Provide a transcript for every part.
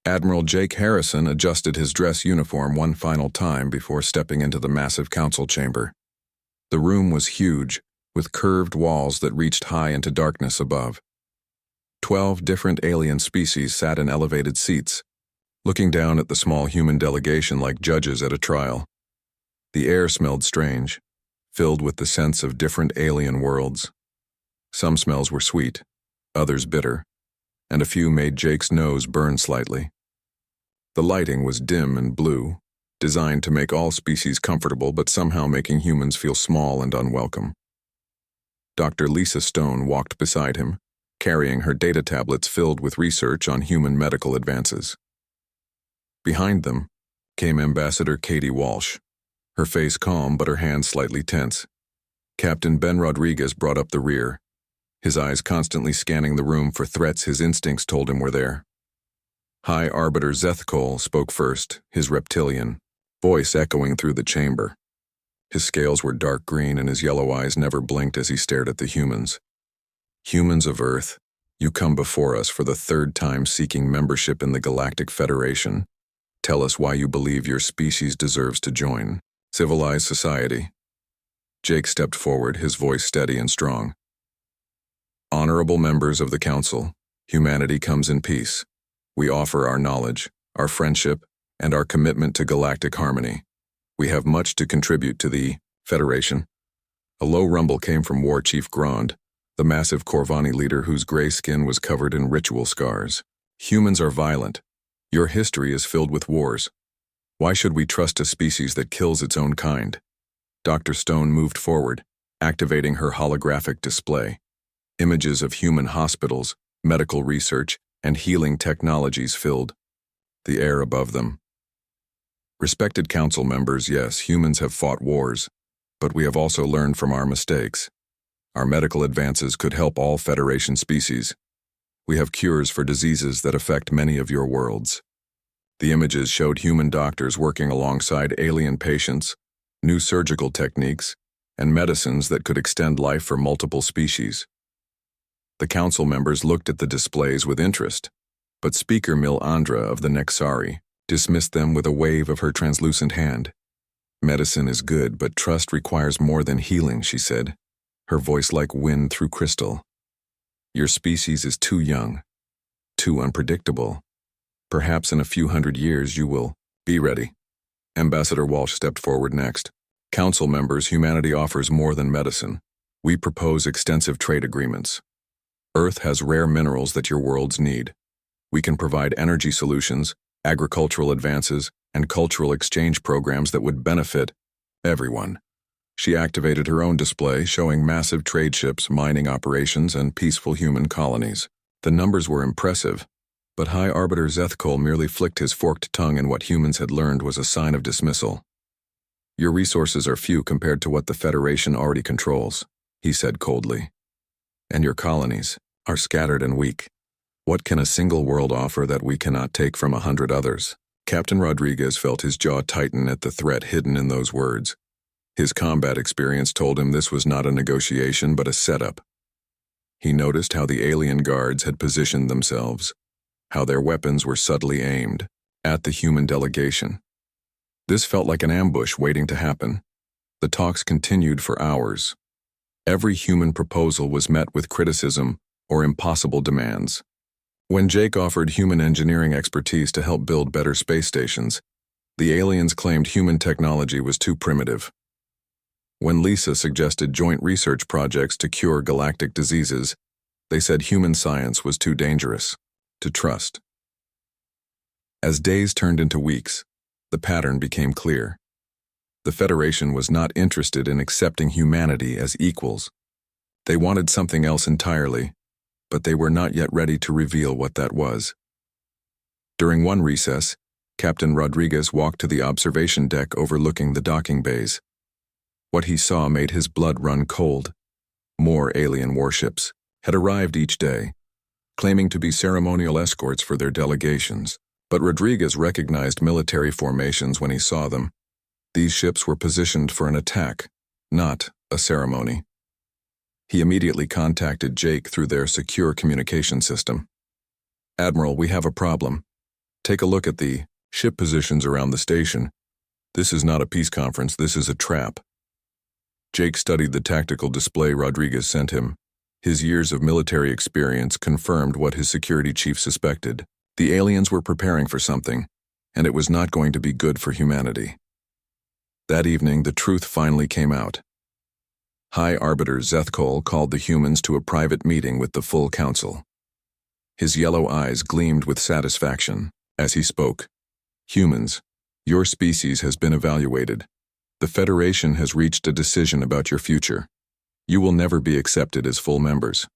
Admiral Jake Harrison adjusted his dress uniform one final time before stepping into the massive council chamber. The room was huge, with curved walls that reached high into darkness above. 12 different alien species sat in elevated seats, looking down at the small human delegation like judges at a trial. The air smelled strange, filled with the sense of different alien worlds. Some smells were sweet, others bitter, and a few made Jake's nose burn slightly. The lighting was dim and blue, designed to make all species comfortable but somehow making humans feel small and unwelcome. Dr. Lisa Stone walked beside him, carrying her data tablets filled with research on human medical advances. Behind them came Ambassador Katie Walsh, her face calm but her hands slightly tense. Captain Ben Rodriguez brought up the rear, his eyes constantly scanning the room for threats his instincts told him were there. High Arbiter Zethkol spoke first, his reptilian voice echoing through the chamber. His scales were dark green and his yellow eyes never blinked as he stared at the humans. Humans of Earth, you come before us for the third time seeking membership in the Galactic Federation. Tell us why you believe your species deserves to join civilized society. Jake stepped forward, his voice steady and strong. Honorable members of the Council, humanity comes in peace. We offer our knowledge, our friendship, and our commitment to galactic harmony. We have much to contribute to the Federation. A low rumble came from War Chief Grand, the massive Corvani leader whose gray skin was covered in ritual scars. Humans are violent. Your history is filled with wars. Why should we trust a species that kills its own kind? Dr. Stone moved forward, activating her holographic display. Images of human hospitals, medical research, and healing technologies filled the air above them. Respected council members, yes, humans have fought wars, but we have also learned from our mistakes. Our medical advances could help all Federation species. We have cures for diseases that affect many of your worlds. The images showed human doctors working alongside alien patients, new surgical techniques, and medicines that could extend life for multiple species. The council members looked at the displays with interest, but Speaker Mil Andra of the Nexari dismissed them with a wave of her translucent hand. Medicine is good, but trust requires more than healing, she said, her voice like wind through crystal. Your species is too young, too unpredictable. Perhaps in a few hundred years you will be ready. Ambassador Walsh stepped forward next. Council members, humanity offers more than medicine. We propose extensive trade agreements. Earth has rare minerals that your worlds need. We can provide energy solutions, agricultural advances, and cultural exchange programs that would benefit everyone. She activated her own display, showing massive trade ships, mining operations, and peaceful human colonies. The numbers were impressive, but High Arbiter Zethkol merely flicked his forked tongue, and what humans had learned was a sign of dismissal. Your resources are few compared to what the Federation already controls, he said coldly. And your colonies are scattered and weak. What can a single world offer that we cannot take from 100 others? Captain Rodriguez felt his jaw tighten at the threat hidden in those words. His combat experience told him this was not a negotiation but a setup. He noticed how the alien guards had positioned themselves, how their weapons were subtly aimed at the human delegation. This felt like an ambush waiting to happen. The talks continued for hours. Every human proposal was met with criticism or impossible demands. When Jake offered human engineering expertise to help build better space stations, the aliens claimed human technology was too primitive. When Lisa suggested joint research projects to cure galactic diseases, they said human science was too dangerous to trust. As days turned into weeks, the pattern became clear. The Federation was not interested in accepting humanity as equals. They wanted something else entirely, but they were not yet ready to reveal what that was. During one recess, Captain Rodriguez walked to the observation deck overlooking the docking bays. What he saw made his blood run cold. More alien warships had arrived each day, claiming to be ceremonial escorts for their delegations, but Rodriguez recognized military formations when he saw them. These ships were positioned for an attack, not a ceremony. He immediately contacted Jake through their secure communication system. Admiral, we have a problem. Take a look at the ship positions around the station. This is not a peace conference, this is a trap. Jake studied the tactical display Rodriguez sent him. His years of military experience confirmed what his security chief suspected. The aliens were preparing for something, and it was not going to be good for humanity. That evening, the truth finally came out. High Arbiter Zethkol called the humans to a private meeting with the full council. His yellow eyes gleamed with satisfaction as he spoke. Humans, your species has been evaluated. The Federation has reached a decision about your future. You will never be accepted as full members.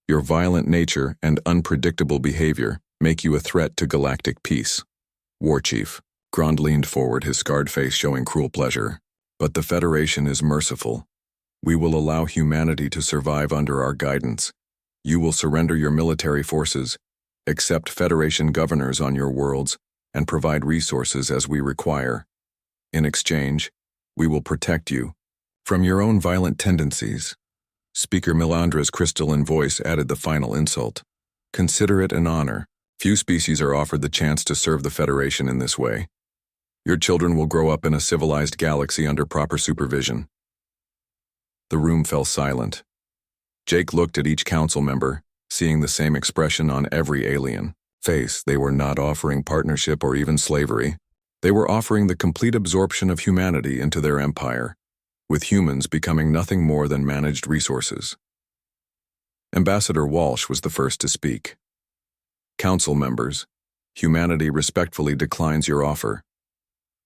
Your violent nature and unpredictable behavior make you a threat to galactic peace. War Chief Grond leaned forward, his scarred face showing cruel pleasure. But the Federation is merciful. We will allow humanity to survive under our guidance. You will surrender your military forces, accept Federation governors on your worlds, and provide resources as we require. In exchange, we will protect you from your own violent tendencies. Speaker Milandra's crystalline voice added the final insult. Consider it an honor. Few species are offered the chance to serve the Federation in this way. Your children will grow up in a civilized galaxy under proper supervision. The room fell silent. Jake looked at each council member, seeing the same expression on every alien face. They were not offering partnership or even slavery. They were offering the complete absorption of humanity into their empire, with humans becoming nothing more than managed resources. Ambassador Walsh was the first to speak. Council members, humanity respectfully declines your offer.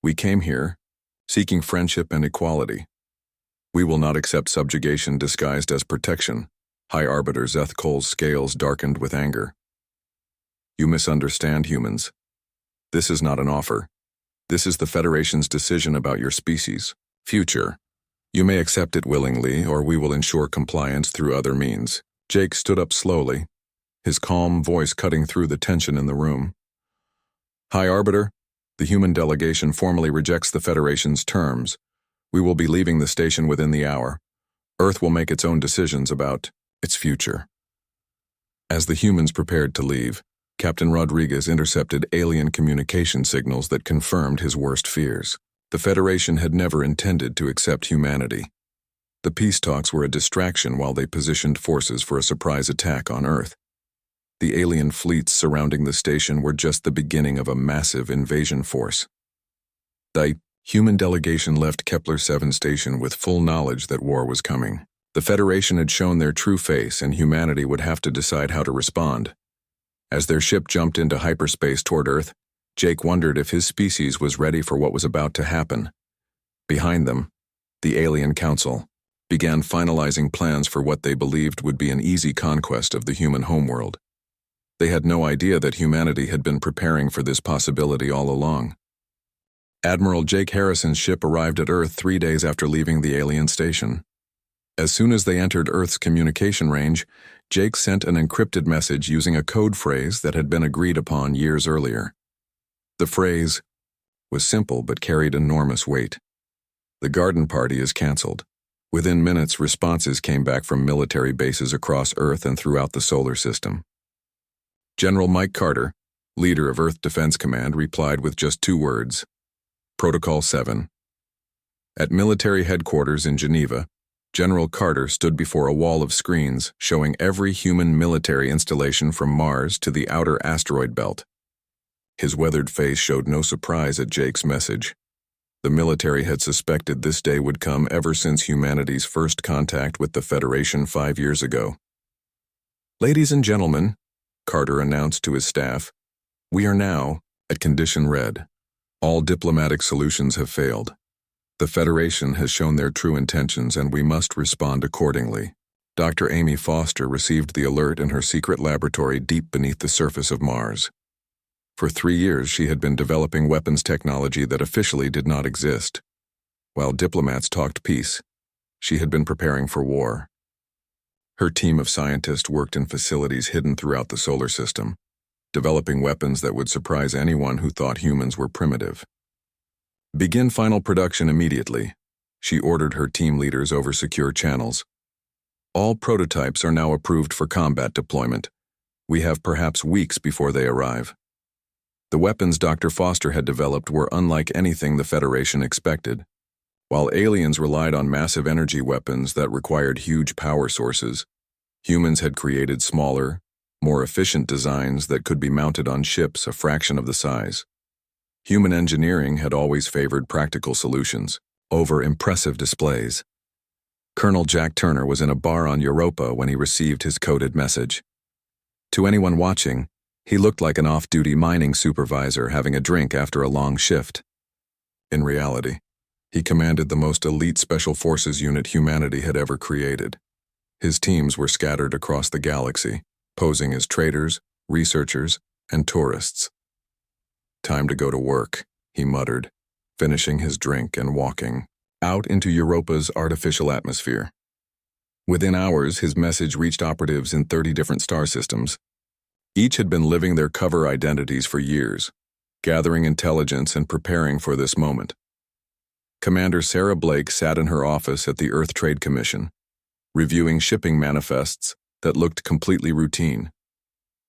We came here, seeking friendship and equality. We will not accept subjugation disguised as protection. High Arbiter Zethkol's scales darkened with anger. You misunderstand, humans. This is not an offer. This is the Federation's decision about your species' future. You may accept it willingly, or we will ensure compliance through other means. Jake stood up slowly, his calm voice cutting through the tension in the room. High Arbiter, the human delegation formally rejects the Federation's terms. We will be leaving the station within the hour. Earth will make its own decisions about its future. As the humans prepared to leave, Captain Rodriguez intercepted alien communication signals that confirmed his worst fears. The Federation had never intended to accept humanity. The peace talks were a distraction while they positioned forces for a surprise attack on Earth. The alien fleets surrounding the station were just the beginning of a massive invasion force. The human delegation left Kepler-7 station with full knowledge that war was coming. The Federation had shown their true face, and humanity would have to decide how to respond. As their ship jumped into hyperspace toward Earth, Jake wondered if his species was ready for what was about to happen. Behind them, the Alien Council began finalizing plans for what they believed would be an easy conquest of the human homeworld. They had no idea that humanity had been preparing for this possibility all along. Admiral Jake Harrison's ship arrived at Earth 3 days after leaving the alien station. As soon as they entered Earth's communication range, Jake sent an encrypted message using a code phrase that had been agreed upon years earlier. The phrase was simple but carried enormous weight. The garden party is canceled. Within minutes, responses came back from military bases across Earth and throughout the solar system. General Mike Carter, leader of Earth Defense Command, replied with just 2 words: Protocol 7. At military headquarters in Geneva, General Carter stood before a wall of screens showing every human military installation from Mars to the outer asteroid belt. His weathered face showed no surprise at Jake's message. The military had suspected this day would come ever since humanity's first contact with the Federation 5 years ago. Ladies and gentlemen, Carter announced to his staff, we are now at Condition Red. All diplomatic solutions have failed. The Federation has shown their true intentions and we must respond accordingly. Dr. Amy Foster received the alert in her secret laboratory deep beneath the surface of Mars. For 3 years, she had been developing weapons technology that officially did not exist. While diplomats talked peace, she had been preparing for war. Her team of scientists worked in facilities hidden throughout the solar system, developing weapons that would surprise anyone who thought humans were primitive. Begin final production immediately, she ordered her team leaders over secure channels. All prototypes are now approved for combat deployment. We have perhaps weeks before they arrive. The weapons Dr. Foster had developed were unlike anything the Federation expected. While aliens relied on massive energy weapons that required huge power sources, humans had created smaller, more efficient designs that could be mounted on ships a fraction of the size. Human engineering had always favored practical solutions over impressive displays. Colonel Jack Turner was in a bar on Europa when he received his coded message. To anyone watching, he looked like an off-duty mining supervisor having a drink after a long shift. In reality, he commanded the most elite special forces unit humanity had ever created. His teams were scattered across the galaxy, posing as traders, researchers, and tourists. "Time to go to work," he muttered, finishing his drink and walking out into Europa's artificial atmosphere. Within hours, his message reached operatives in 30 different star systems. Each had been living their cover identities for years, gathering intelligence and preparing for this moment. Commander Sarah Blake sat in her office at the Earth Trade Commission, reviewing shipping manifests that looked completely routine.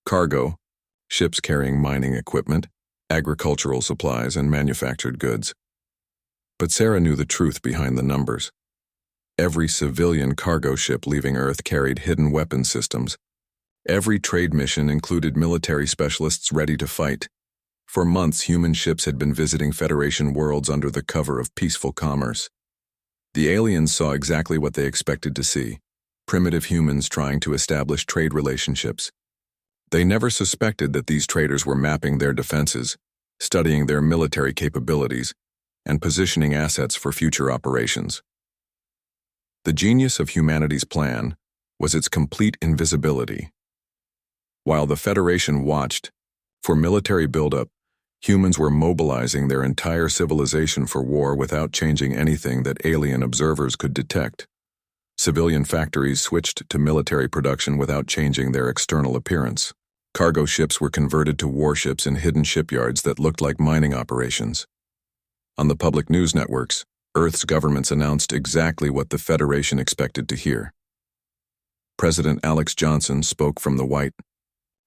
Cargo, ships carrying mining equipment, agricultural supplies, and manufactured goods. But Sarah knew the truth behind the numbers. Every civilian cargo ship leaving Earth carried hidden weapon systems. Every trade mission included military specialists ready to fight. For months, human ships had been visiting Federation worlds under the cover of peaceful commerce. The aliens saw exactly what they expected to see: primitive humans trying to establish trade relationships. They never suspected that these traders were mapping their defenses, studying their military capabilities, and positioning assets for future operations. The genius of humanity's plan was its complete invisibility. While the Federation watched, for military buildup, humans were mobilizing their entire civilization for war without changing anything that alien observers could detect. Civilian factories switched to military production without changing their external appearance. Cargo ships were converted to warships in hidden shipyards that looked like mining operations. On the public news networks, Earth's governments announced exactly what the Federation expected to hear. President Alex Johnson spoke from the White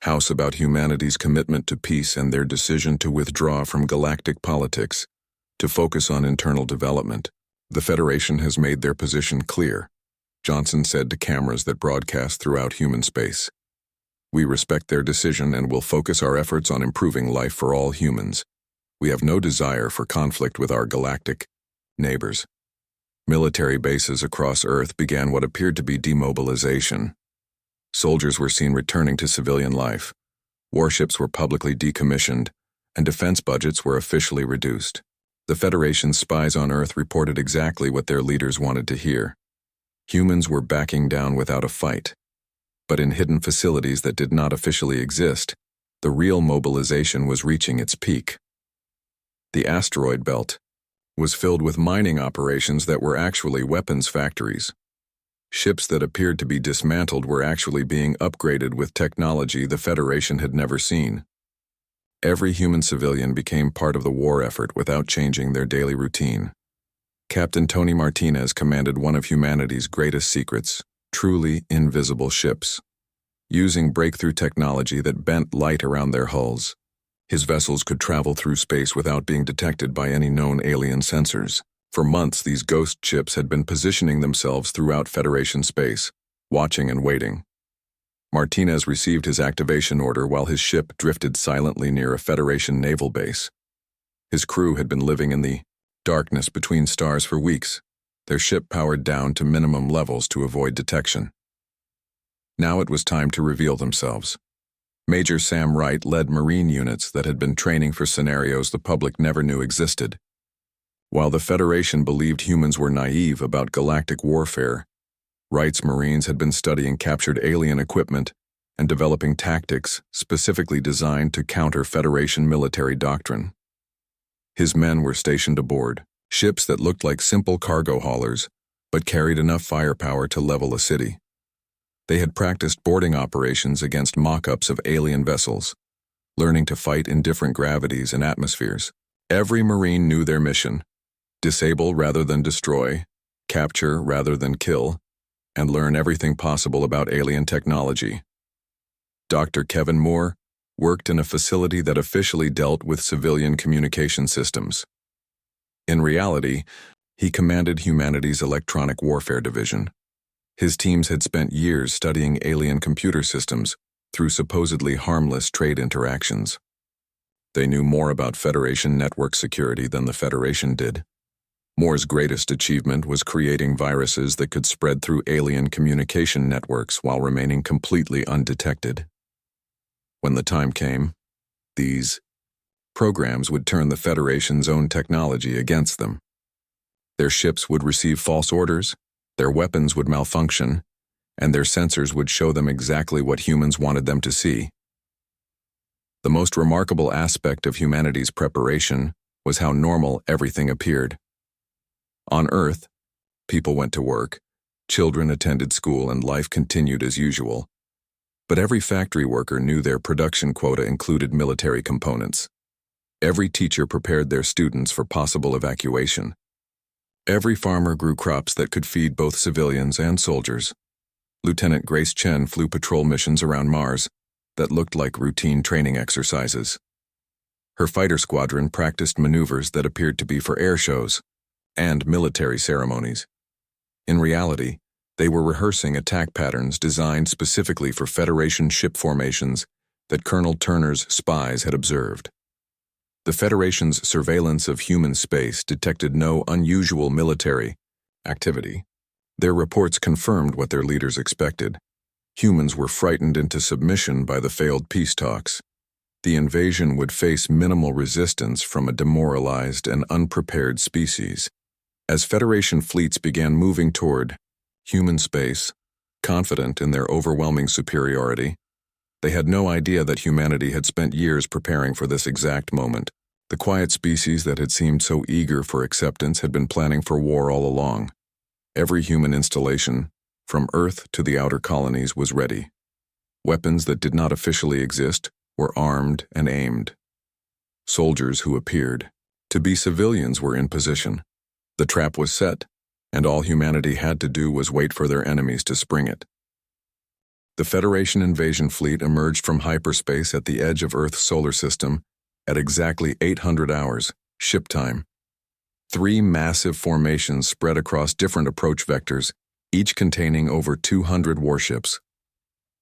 House about humanity's commitment to peace and their decision to withdraw from galactic politics to focus on internal development. "The Federation has made their position clear," Johnson said to cameras that broadcast throughout human space. "We respect their decision and will focus our efforts on improving life for all humans. We have no desire for conflict with our galactic neighbors." Military bases across Earth began what appeared to be demobilization. Soldiers were seen returning to civilian life. Warships were publicly decommissioned, and defense budgets were officially reduced. The Federation's spies on Earth reported exactly what their leaders wanted to hear. Humans were backing down without a fight. But in hidden facilities that did not officially exist, the real mobilization was reaching its peak. The asteroid belt was filled with mining operations that were actually weapons factories. Ships that appeared to be dismantled were actually being upgraded with technology the Federation had never seen. Every human civilian became part of the war effort without changing their daily routine. Captain Tony Martinez commanded one of humanity's greatest secrets, truly invisible ships. Using breakthrough technology that bent light around their hulls, his vessels could travel through space without being detected by any known alien sensors. For months, these ghost ships had been positioning themselves throughout Federation space, watching and waiting. Martinez received his activation order while his ship drifted silently near a Federation naval base. His crew had been living in the darkness between stars for weeks, their ship powered down to minimum levels to avoid detection. Now it was time to reveal themselves. Major Sam Wright led Marine units that had been training for scenarios the public never knew existed. While the Federation believed humans were naive about galactic warfare, Wright's Marines had been studying captured alien equipment and developing tactics specifically designed to counter Federation military doctrine. His men were stationed aboard ships that looked like simple cargo haulers, but carried enough firepower to level a city. They had practiced boarding operations against mock-ups of alien vessels, learning to fight in different gravities and atmospheres. Every Marine knew their mission: disable rather than destroy, capture rather than kill, and learn everything possible about alien technology. Dr. Kevin Moore, worked in a facility that officially dealt with civilian communication systems. In reality, he commanded humanity's electronic warfare division. His teams had spent years studying alien computer systems through supposedly harmless trade interactions. They knew more about Federation network security than the Federation did. Moore's greatest achievement was creating viruses that could spread through alien communication networks while remaining completely undetected. When the time came, these programs would turn the Federation's own technology against them. Their ships would receive false orders, their weapons would malfunction, and their sensors would show them exactly what humans wanted them to see. The most remarkable aspect of humanity's preparation was how normal everything appeared. On Earth, people went to work, children attended school, and life continued as usual. But every factory worker knew their production quota included military components. Every teacher prepared their students for possible evacuation. Every farmer grew crops that could feed both civilians and soldiers. Lieutenant Grace Chen flew patrol missions around Mars that looked like routine training exercises. Her fighter squadron practiced maneuvers that appeared to be for air shows and military ceremonies. In reality, they were rehearsing attack patterns designed specifically for Federation ship formations that Colonel Turner's spies had observed. The Federation's surveillance of human space detected no unusual military activity. Their reports confirmed what their leaders expected. Humans were frightened into submission by the failed peace talks. The invasion would face minimal resistance from a demoralized and unprepared species. As Federation fleets began moving toward human space, confident in their overwhelming superiority, they had no idea that humanity had spent years preparing for this exact moment. The quiet species that had seemed so eager for acceptance had been planning for war all along. Every human installation, from Earth to the outer colonies, was ready. Weapons that did not officially exist were armed and aimed. Soldiers who appeared to be civilians were in position. The trap was set, and all humanity had to do was wait for their enemies to spring it. The Federation invasion fleet emerged from hyperspace at the edge of Earth's solar system at exactly 800 hours, ship time. 3 massive formations spread across different approach vectors, each containing over 200 warships.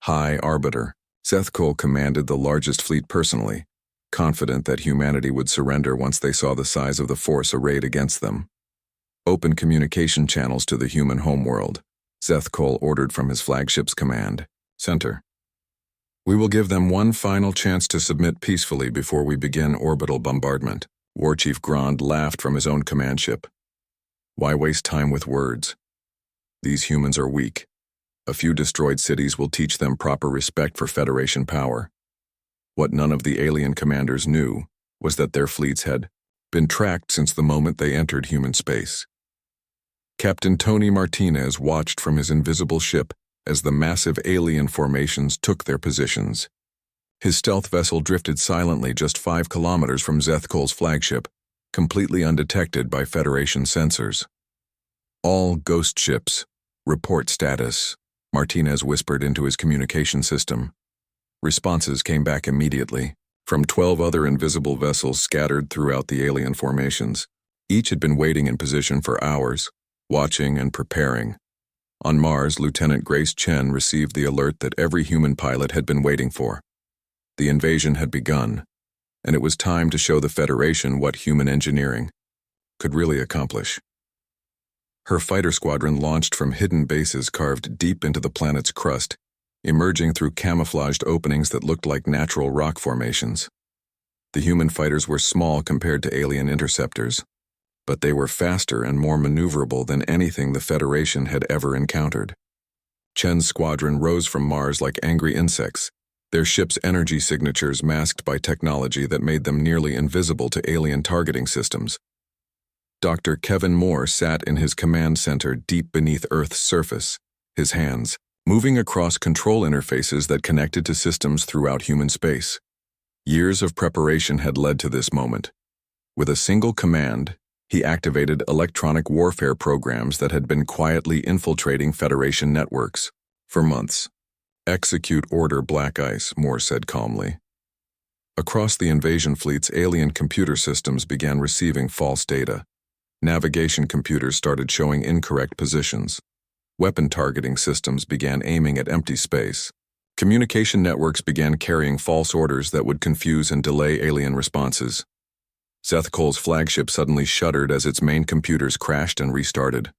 High Arbiter Zethkol commanded the largest fleet personally, confident that humanity would surrender once they saw the size of the force arrayed against them. Open communication channels to the human homeworld, Zethkol ordered from his flagship's command center. We will give them one final chance to submit peacefully before we begin orbital bombardment. War Chief Grand laughed from his own command ship. Why waste time with words? These humans are weak. A few destroyed cities will teach them proper respect for Federation power. What none of the alien commanders knew was that their fleets had been tracked since the moment they entered human space. Captain Tony Martinez watched from his invisible ship as the massive alien formations took their positions. His stealth vessel drifted silently just 5 kilometers from Zethkol's flagship, completely undetected by Federation sensors. All ghost ships, report status, Martinez whispered into his communication system. Responses came back immediately, from 12 other invisible vessels scattered throughout the alien formations. Each had been waiting in position for hours, watching and preparing. On Mars, Lieutenant Grace Chen received the alert that every human pilot had been waiting for. The invasion had begun, and it was time to show the Federation what human engineering could really accomplish. Her fighter squadron launched from hidden bases carved deep into the planet's crust, emerging through camouflaged openings that looked like natural rock formations. The human fighters were small compared to alien interceptors, but they were faster and more maneuverable than anything the Federation had ever encountered. Chen's squadron rose from Mars like angry insects, their ship's energy signatures masked by technology that made them nearly invisible to alien targeting systems. Dr. Kevin Moore sat in his command center deep beneath Earth's surface, his hands moving across control interfaces that connected to systems throughout human space. Years of preparation had led to this moment. With a single command, he activated electronic warfare programs that had been quietly infiltrating Federation networks for months. Execute Order Black Ice, Moore said calmly. Across the invasion fleet's alien computer systems began receiving false data. Navigation computers started showing incorrect positions. Weapon targeting systems began aiming at empty space. Communication networks began carrying false orders that would confuse and delay alien responses. Zethkol's flagship suddenly shuddered as its main computers crashed and restarted.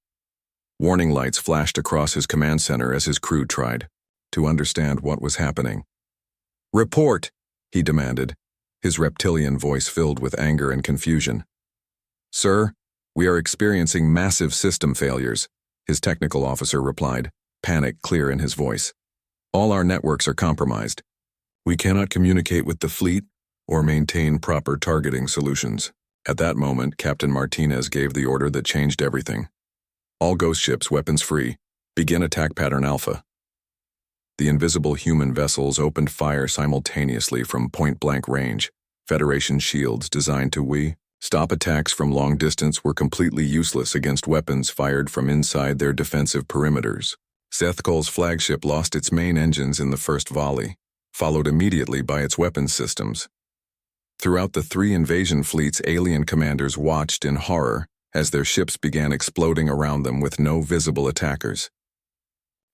Warning lights flashed across his command center as his crew tried to understand what was happening. "Report!" he demanded, his reptilian voice filled with anger and confusion. "Sir, we are experiencing massive system failures," his technical officer replied, panic clear in his voice. "All our networks are compromised. We cannot communicate with the fleet or maintain proper targeting solutions." At that moment, Captain Martinez gave the order that changed everything. "All ghost ships, weapons free. Begin attack pattern Alpha." The invisible human vessels opened fire simultaneously from point-blank range. Federation shields designed to stop attacks from long distance were completely useless against weapons fired from inside their defensive perimeters. Zethkol's flagship lost its main engines in the first volley, followed immediately by its weapons systems. Throughout the three invasion fleets, alien commanders watched in horror as their ships began exploding around them with no visible attackers.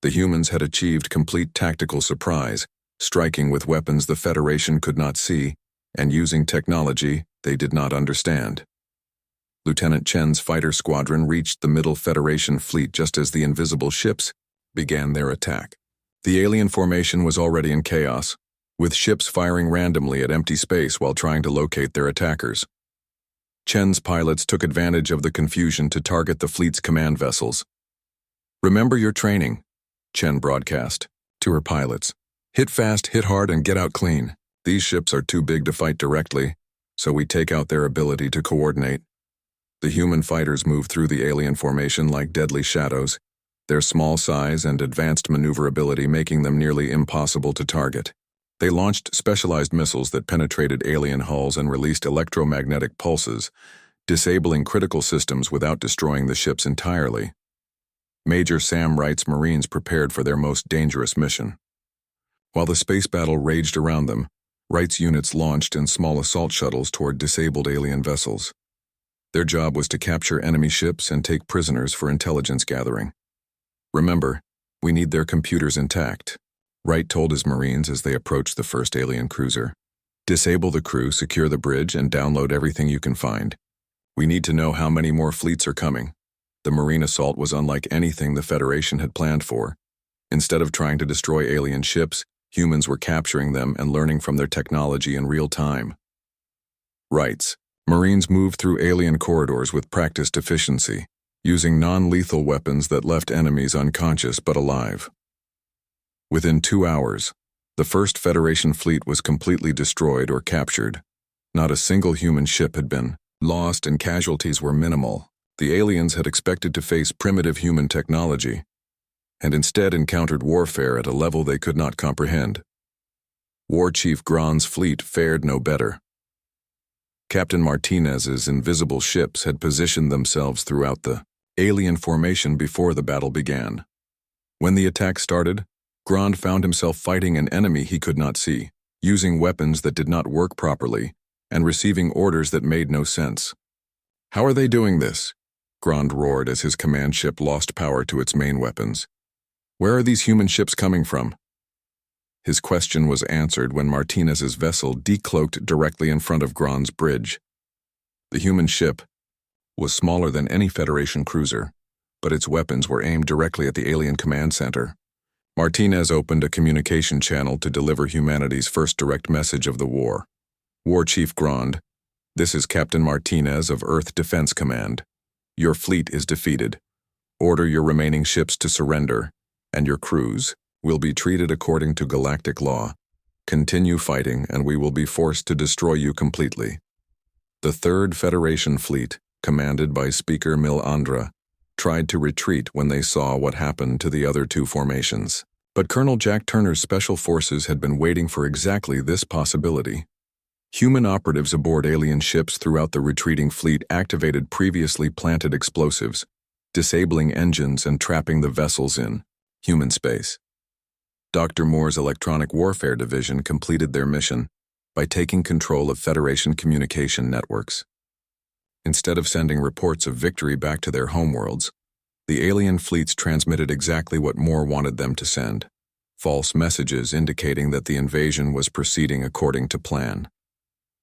The humans had achieved complete tactical surprise, striking with weapons the Federation could not see, and using technology they did not understand. Lieutenant Chen's fighter squadron reached the middle Federation fleet just as the invisible ships began their attack. The alien formation was already in chaos, with ships firing randomly at empty space while trying to locate their attackers. Chen's pilots took advantage of the confusion to target the fleet's command vessels. "Remember your training," Chen broadcast to her pilots. "Hit fast, hit hard, and get out clean. These ships are too big to fight directly, so we take out their ability to coordinate." The human fighters moved through the alien formation like deadly shadows, their small size and advanced maneuverability making them nearly impossible to target. They launched specialized missiles that penetrated alien hulls and released electromagnetic pulses, disabling critical systems without destroying the ships entirely. Major Sam Wright's Marines prepared for their most dangerous mission. While the space battle raged around them, Wright's units launched in small assault shuttles toward disabled alien vessels. Their job was to capture enemy ships and take prisoners for intelligence gathering. "Remember, we need their computers intact," Wright told his Marines as they approached the first alien cruiser. "Disable the crew, secure the bridge, and download everything you can find. We need to know how many more fleets are coming." The Marine assault was unlike anything the Federation had planned for. Instead of trying to destroy alien ships, humans were capturing them and learning from their technology in real time. Wrights. Marines moved through alien corridors with practiced efficiency, using non-lethal weapons that left enemies unconscious but alive. Within 2 hours, the first Federation fleet was completely destroyed or captured. Not a single human ship had been lost and casualties were minimal. The aliens had expected to face primitive human technology, and instead encountered warfare at a level they could not comprehend. War Chief Grand's fleet fared no better. Captain Martinez's invisible ships had positioned themselves throughout the alien formation before the battle began. When the attack started, Grand found himself fighting an enemy he could not see, using weapons that did not work properly, and receiving orders that made no sense. "How are they doing this?" Grand roared as his command ship lost power to its main weapons. "Where are these human ships coming from?" His question was answered when Martinez's vessel decloaked directly in front of Grand's bridge. The human ship was smaller than any Federation cruiser, but its weapons were aimed directly at the alien command center. Martinez opened a communication channel to deliver humanity's first direct message of the war. "War Chief Grand, this is Captain Martinez of Earth Defense Command. Your fleet is defeated. Order your remaining ships to surrender, and your crews will be treated according to galactic law. Continue fighting, and we will be forced to destroy you completely." The Third Federation Fleet, commanded by Speaker Milandra, tried to retreat when they saw what happened to the other two formations. But Colonel Jack Turner's special forces had been waiting for exactly this possibility. Human operatives aboard alien ships throughout the retreating fleet activated previously planted explosives, disabling engines and trapping the vessels in human space. Dr. Moore's Electronic Warfare Division completed their mission, by taking control of Federation communication networks. Instead of sending reports of victory back to their homeworlds, the alien fleets transmitted exactly what Moore wanted them to send: false messages indicating that the invasion was proceeding according to plan.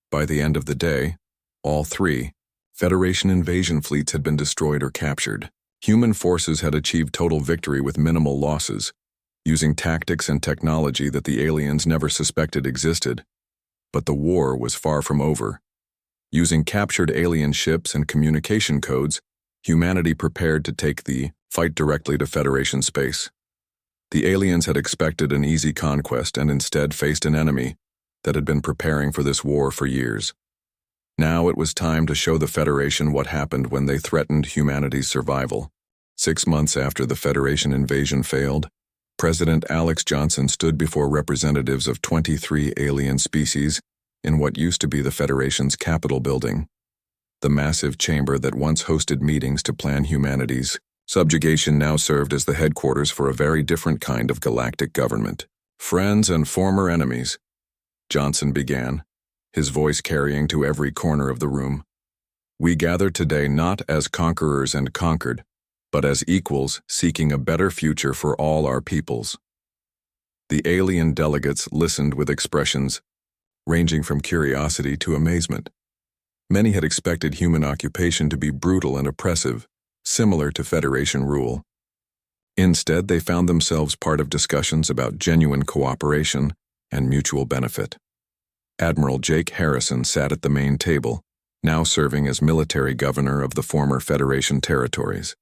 By the end of the day, all three Federation invasion fleets had been destroyed or captured. Human forces had achieved total victory with minimal losses, using tactics and technology that the aliens never suspected existed. But the war was far from over. Using captured alien ships and communication codes, humanity prepared to take the fight directly to Federation space. The aliens had expected an easy conquest and instead faced an enemy that had been preparing for this war for years. Now it was time to show the Federation what happened when they threatened humanity's survival. 6 months after the Federation invasion failed, President Alex Johnson stood before representatives of 23 alien species in what used to be the Federation's Capitol building, the massive chamber that once hosted meetings to plan humanity's subjugation now served as the headquarters for a very different kind of galactic government. "Friends and former enemies," Johnson began, his voice carrying to every corner of the room. "We gather today not as conquerors and conquered, but as equals seeking a better future for all our peoples." The alien delegates listened with expressions ranging from curiosity to amazement. Many had expected human occupation to be brutal and oppressive, similar to Federation rule. Instead, they found themselves part of discussions about genuine cooperation and mutual benefit. Admiral Jake Harrison sat at the main table, now serving as military governor of the former Federation territories.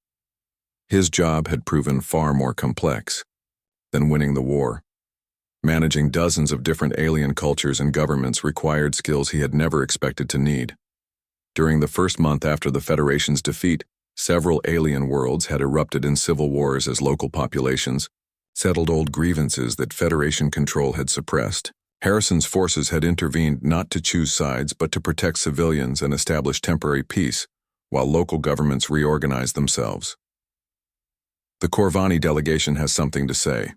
His job had proven far more complex than winning the war. Managing dozens of different alien cultures and governments required skills he had never expected to need. During the first month after the Federation's defeat, several alien worlds had erupted in civil wars as local populations settled old grievances that Federation control had suppressed. Harrison's forces had intervened not to choose sides but to protect civilians and establish temporary peace, while local governments reorganized themselves. "The Corvani delegation has something to say,"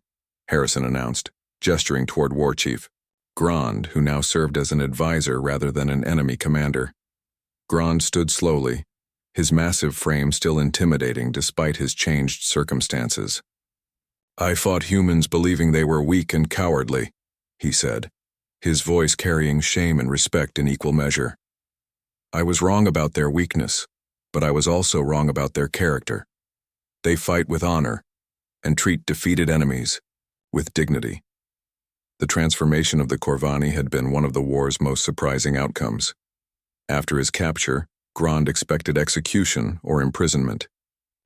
Harrison announced, gesturing toward War Chief Grand, who now served as an advisor rather than an enemy commander. Grand stood slowly, his massive frame still intimidating despite his changed circumstances. "I fought humans believing they were weak and cowardly," he said, his voice carrying shame and respect in equal measure. "I was wrong about their weakness, but I was also wrong about their character. They fight with honor and treat defeated enemies with dignity." The transformation of the Corvani had been one of the war's most surprising outcomes. After his capture, Grand expected execution or imprisonment.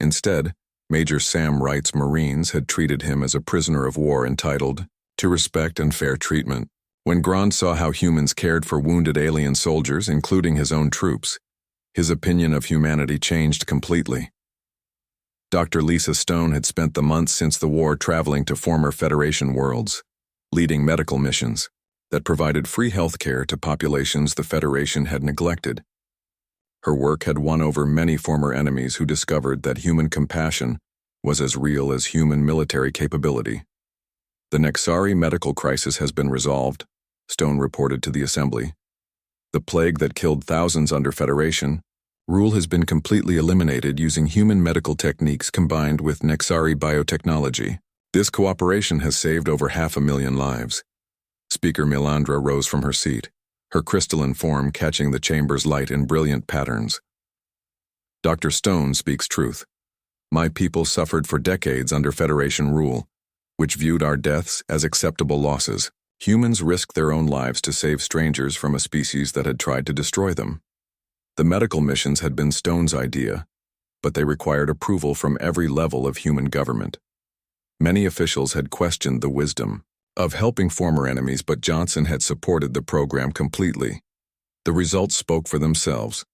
Instead, Major Sam Wright's Marines had treated him as a prisoner of war entitled to respect and fair treatment. When Grand saw how humans cared for wounded alien soldiers, including his own troops, his opinion of humanity changed completely. Dr. Lisa Stone had spent the months since the war traveling to former Federation worlds, leading medical missions that provided free health care to populations the Federation had neglected. Her work had won over many former enemies who discovered that human compassion was as real as human military capability. "The Nexari medical crisis has been resolved," Stone reported to the Assembly. "The plague that killed thousands under Federation rule has been completely eliminated using human medical techniques combined with Nexari biotechnology. This cooperation has saved over 500,000 lives." Speaker Milandra rose from her seat, her crystalline form catching the chamber's light in brilliant patterns. "Dr. Stone speaks truth. My people suffered for decades under Federation rule, which viewed our deaths as acceptable losses. Humans risked their own lives to save strangers from a species that had tried to destroy them. The medical missions had been Stone's idea, but they required approval from every level of human government. Many officials had questioned the wisdom of helping former enemies, but Johnson had supported the program completely. The results spoke for themselves.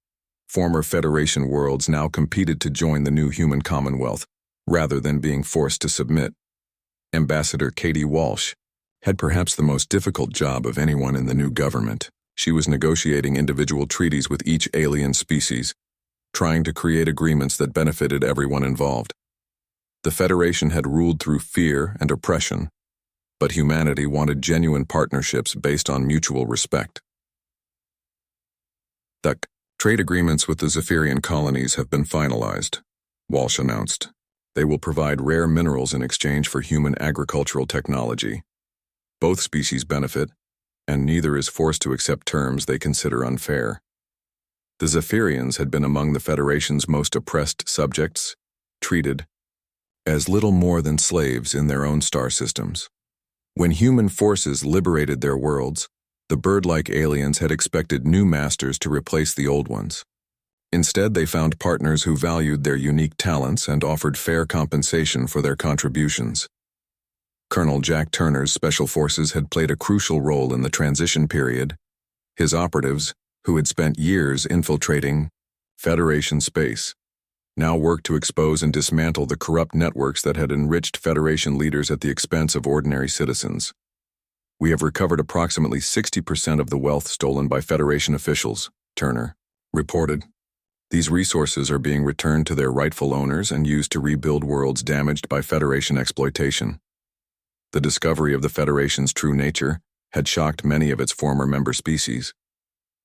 Former Federation worlds now competed to join the new human commonwealth, rather than being forced to submit. Ambassador Katie Walsh had perhaps the most difficult job of anyone in the new government. She was negotiating individual treaties with each alien species, trying to create agreements that benefited everyone involved. The Federation had ruled through fear and oppression, but humanity wanted genuine partnerships based on mutual respect. The trade agreements with the Zephyrian colonies have been finalized, Walsh announced. They will provide rare minerals in exchange for human agricultural technology. Both species benefit, and neither is forced to accept terms they consider unfair. The Zephyrians had been among the Federation's most oppressed subjects, treated as little more than slaves in their own star systems. When human forces liberated their worlds, the bird-like aliens had expected new masters to replace the old ones. Instead, they found partners who valued their unique talents and offered fair compensation for their contributions. Colonel Jack Turner's Special Forces had played a crucial role in the transition period. His operatives, who had spent years infiltrating Federation space, now worked to expose and dismantle the corrupt networks that had enriched Federation leaders at the expense of ordinary citizens. We have recovered approximately 60% of the wealth stolen by Federation officials, Turner reported. These resources are being returned to their rightful owners and used to rebuild worlds damaged by Federation exploitation. The discovery of the Federation's true nature had shocked many of its former member species.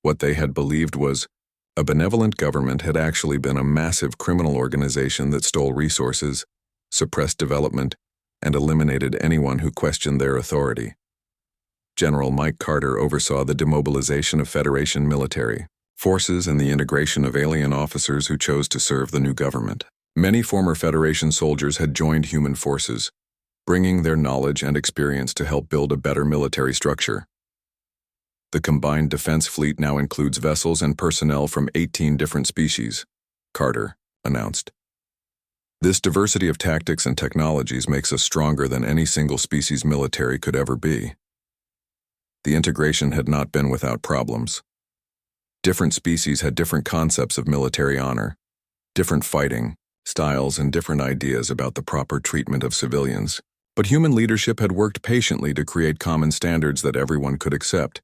What they had believed was a benevolent government had actually been a massive criminal organization that stole resources, suppressed development, and eliminated anyone who questioned their authority. General Mike Carter oversaw the demobilization of Federation military forces and the integration of alien officers who chose to serve the new government. Many former Federation soldiers had joined human forces, bringing their knowledge and experience to help build a better military structure. The combined defense fleet now includes vessels and personnel from 18 different species, Carter announced. This diversity of tactics and technologies makes us stronger than any single species military could ever be. The integration had not been without problems. Different species had different concepts of military honor, different fighting styles, and different ideas about the proper treatment of civilians. But human leadership had worked patiently to create common standards that everyone could accept.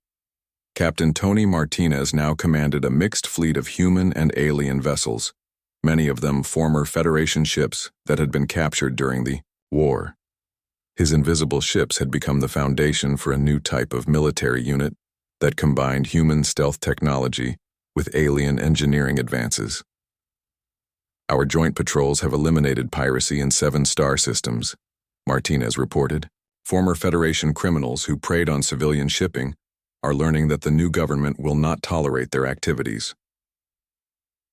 Captain Tony Martinez now commanded a mixed fleet of human and alien vessels, many of them former Federation ships that had been captured during the war. His invisible ships had become the foundation for a new type of military unit that combined human stealth technology with alien engineering advances. Our joint patrols have eliminated piracy in 7 star systems, Martinez reported. Former Federation criminals who preyed on civilian shipping are learning that the new government will not tolerate their activities.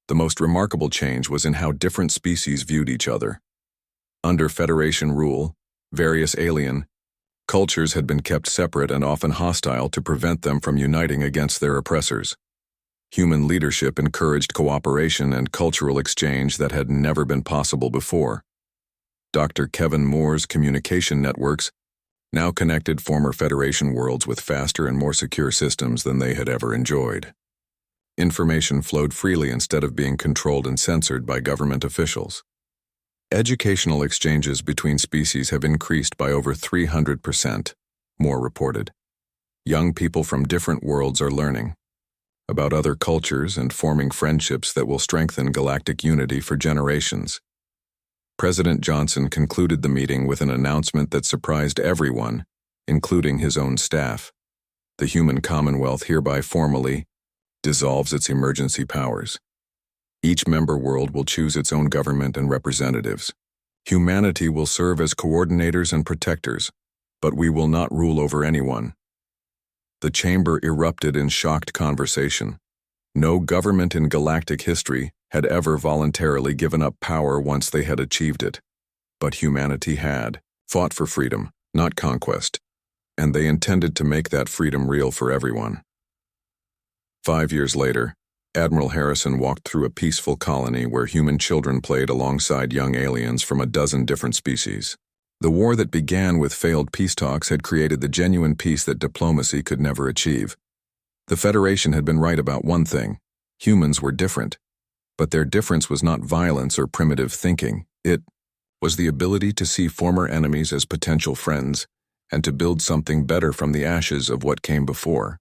The most remarkable change was in how different species viewed each other. Under Federation rule, various alien cultures had been kept separate and often hostile to prevent them from uniting against their oppressors. Human leadership encouraged cooperation and cultural exchange that had never been possible before. Dr. Kevin Moore's communication networks now connected former Federation worlds with faster and more secure systems than they had ever enjoyed. Information flowed freely instead of being controlled and censored by government officials. Educational exchanges between species have increased by over 300%, Moore reported. Young people from different worlds are learning about other cultures and forming friendships that will strengthen galactic unity for generations. President Johnson concluded the meeting with an announcement that surprised everyone, including his own staff. The human Commonwealth hereby formally dissolves its emergency powers. Each member world will choose its own government and representatives. Humanity will serve as coordinators and protectors, but we will not rule over anyone. The chamber erupted in shocked conversation. No government in galactic history had ever voluntarily given up power once they had achieved it. But humanity had fought for freedom, not conquest, and they intended to make that freedom real for everyone. 5 years later, Admiral Harrison walked through a peaceful colony where human children played alongside young aliens from a dozen different species. The war that began with failed peace talks had created the genuine peace that diplomacy could never achieve. The Federation had been right about one thing: humans were different. But their difference was not violence or primitive thinking. It was the ability to see former enemies as potential friends and to build something better from the ashes of what came before.